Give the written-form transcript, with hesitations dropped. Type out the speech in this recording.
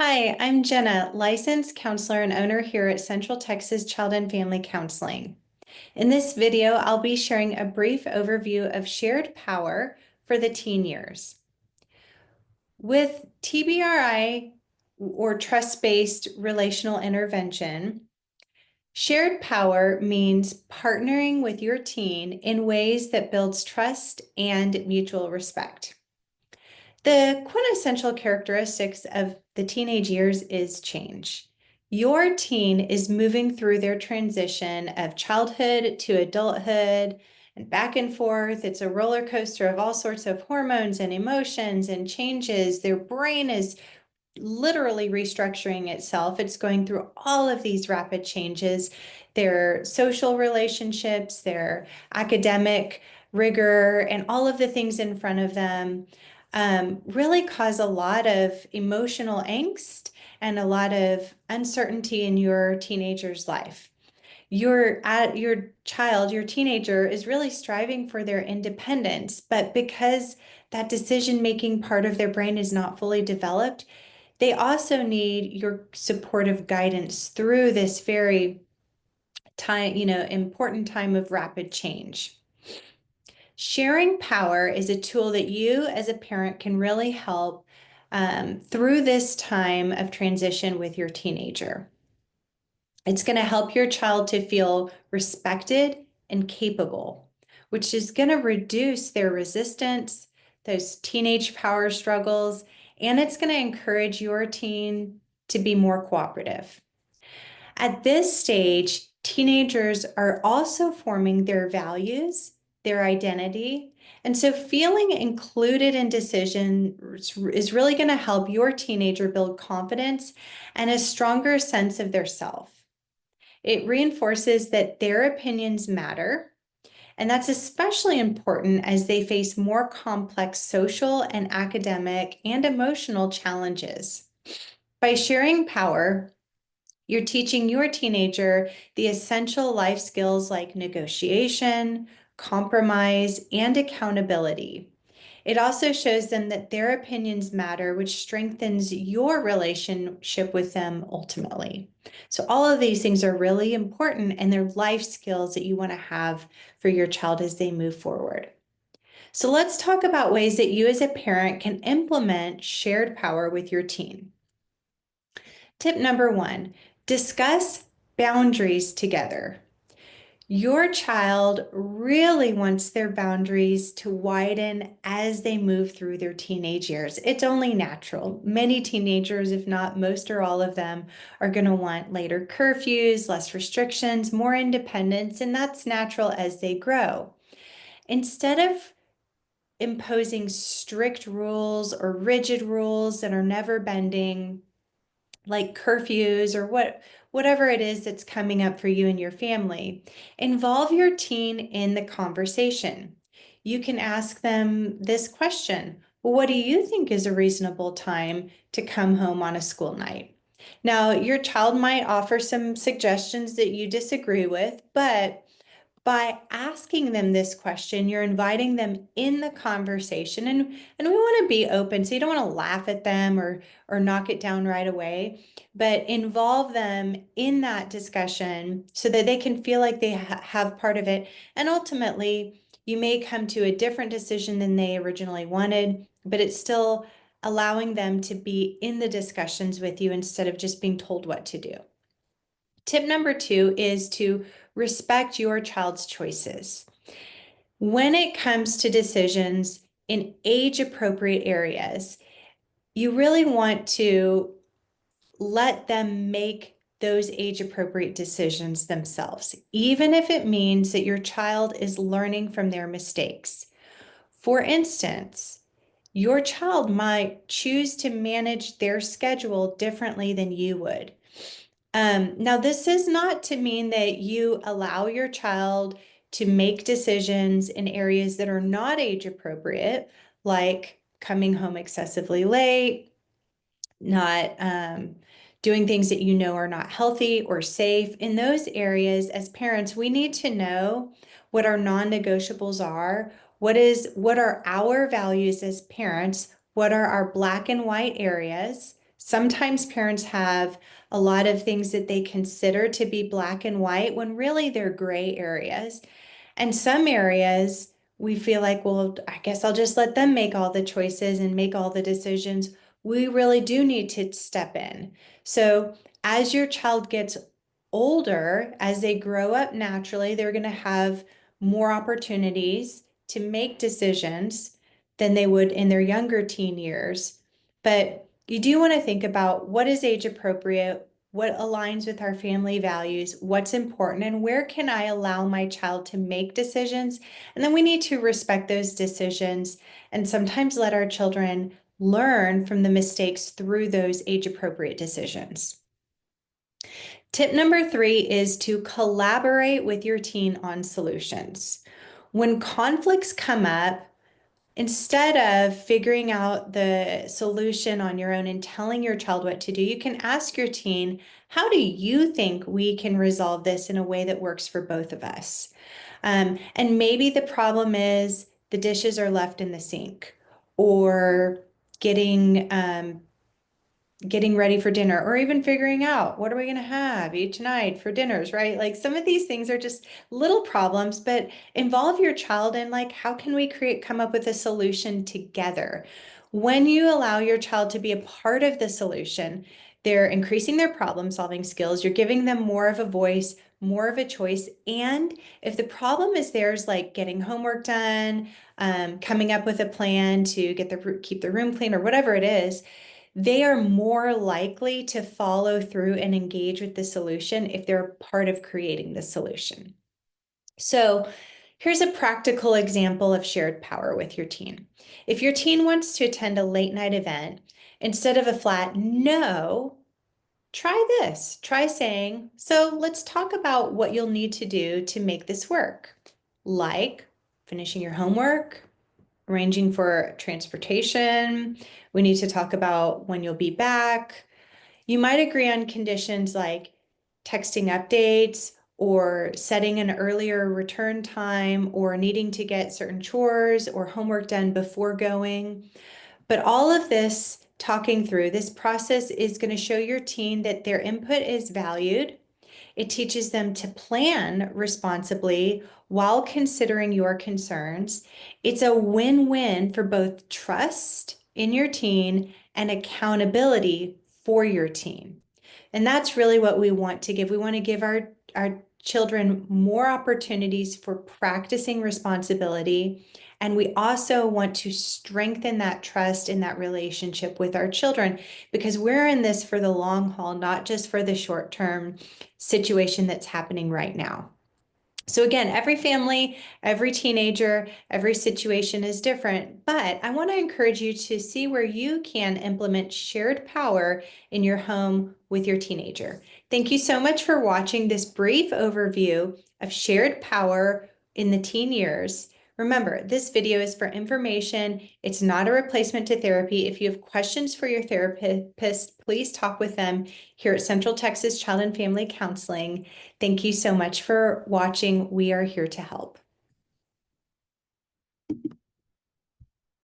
Hi, I'm Jenna, licensed counselor and owner here at Central Texas Child and Family Counseling. In this video, I'll be sharing a brief overview of shared power for the teen years. With TBRI or trust-based relational intervention, shared power means partnering with your teen in ways that builds trust and mutual respect. The quintessential characteristics of the teenage years is change. Your teen is moving through their transition of childhood to adulthood and back and forth. It's a roller coaster of all sorts of hormones and emotions and changes. Their brain is literally restructuring itself. It's going through all of these rapid changes, their social relationships, their academic rigor, and all of the things in front of them really cause a lot of emotional angst and a lot of uncertainty in your teenager's life. Your child, your teenager is really striving for their independence, but because that decision-making part of their brain is not fully developed, they also need your supportive guidance through this very important time of rapid change. Sharing power is a tool that you as a parent can really help through this time of transition with your teenager. It's going to help your child to feel respected and capable, which is going to reduce their resistance, those teenage power struggles, and it's going to encourage your teen to be more cooperative. At this stage, teenagers are also forming their values, their identity, and so feeling included in decisions is really going to help your teenager build confidence and a stronger sense of their self. It reinforces that their opinions matter, and that's especially important as they face more complex social and academic and emotional challenges. By sharing power, you're teaching your teenager the essential life skills like negotiation, compromise, and accountability. It also shows them that their opinions matter, which strengthens your relationship with them ultimately. So all of these things are really important and they're life skills that you want to have for your child as they move forward. So let's talk about ways that you as a parent can implement shared power with your teen. Tip number one, discuss boundaries together. Your child really wants their boundaries to widen as they move through their teenage years. It's only natural. Many teenagers, if not most or all of them, are going to want later curfews, less restrictions, more independence, and that's natural as they grow. Instead of imposing strict rules or rigid rules that are never bending, like curfews or whatever it is that's coming up for you and your family, involve your teen in the conversation. You can ask them this question: well, what do you think is a reasonable time to come home on a school night? Now, your child might offer some suggestions that you disagree with, but by asking them this question, you're inviting them in the conversation, and we want to be open. So you don't want to laugh at them or knock it down right away, but involve them in that discussion so that they can feel like they have part of it. And ultimately, you may come to a different decision than they originally wanted, but it's still allowing them to be in the discussions with you instead of just being told what to do. Tip number two is to respect your child's choices. When it comes to decisions in age-appropriate areas, you really want to let them make those age-appropriate decisions themselves, even if it means that your child is learning from their mistakes. For instance, your child might choose to manage their schedule differently than you would. Now, this is not to mean that you allow your child to make decisions in areas that are not age appropriate, like coming home excessively late, not doing things that you know are not healthy or safe. In those areas, as parents, we need to know what our non-negotiables are. What are our values as parents? What are our black and white areas? Sometimes parents have a lot of things that they consider to be black and white when really they're gray areas. And some areas we feel like, well, I guess I'll just let them make all the choices and make all the decisions. We really do need to step in. So as your child gets older, as they grow up naturally, they're going to have more opportunities to make decisions than they would in their younger teen years. But you do want to think about what is age appropriate, what aligns with our family values, what's important, and where can I allow my child to make decisions? And then we need to respect those decisions and sometimes let our children learn from the mistakes through those age appropriate decisions. Tip number 3 is to collaborate with your teen on solutions. When conflicts come up, instead of figuring out the solution on your own and telling your child what to do, you can ask your teen, how do you think we can resolve this in a way that works for both of us? And maybe the problem is the dishes are left in the sink, or getting getting ready for dinner, or even figuring out what are we going to have each night for dinners, right? Like some of these things are just little problems, but involve your child in like, how can we come up with a solution together? When you allow your child to be a part of the solution, they're increasing their problem solving skills. You're giving them more of a voice, more of a choice. And if the problem is theirs, like getting homework done, coming up with a plan to keep the room clean or whatever it is, they are more likely to follow through and engage with the solution if they're part of creating the solution. So here's a practical example of shared power with your teen. If your teen wants to attend a late night event, instead of a flat no, try this. Try saying, so let's talk about what you'll need to do to make this work. Like finishing your homework, arranging for transportation. We need to talk about when you'll be back. You might agree on conditions like texting updates or setting an earlier return time or needing to get certain chores or homework done before going. But all of this, talking through this process, is going to show your teen that their input is valued. It teaches them to plan responsibly while considering your concerns. It's a win-win for both trust in your teen and accountability for your teen. And that's really what we want to give. We want to give our children more opportunities for practicing responsibility. And we also want to strengthen that trust in that relationship with our children, because we're in this for the long haul, not just for the short-term situation that's happening right now. So again, every family, every teenager, every situation is different, but I want to encourage you to see where you can implement shared power in your home with your teenager. Thank you so much for watching this brief overview of shared power in the teen years. Remember, this video is for information. It's not a replacement to therapy. If you have questions for your therapist, please talk with them here at Central Texas Child and Family Counseling. Thank you so much for watching. We are here to help.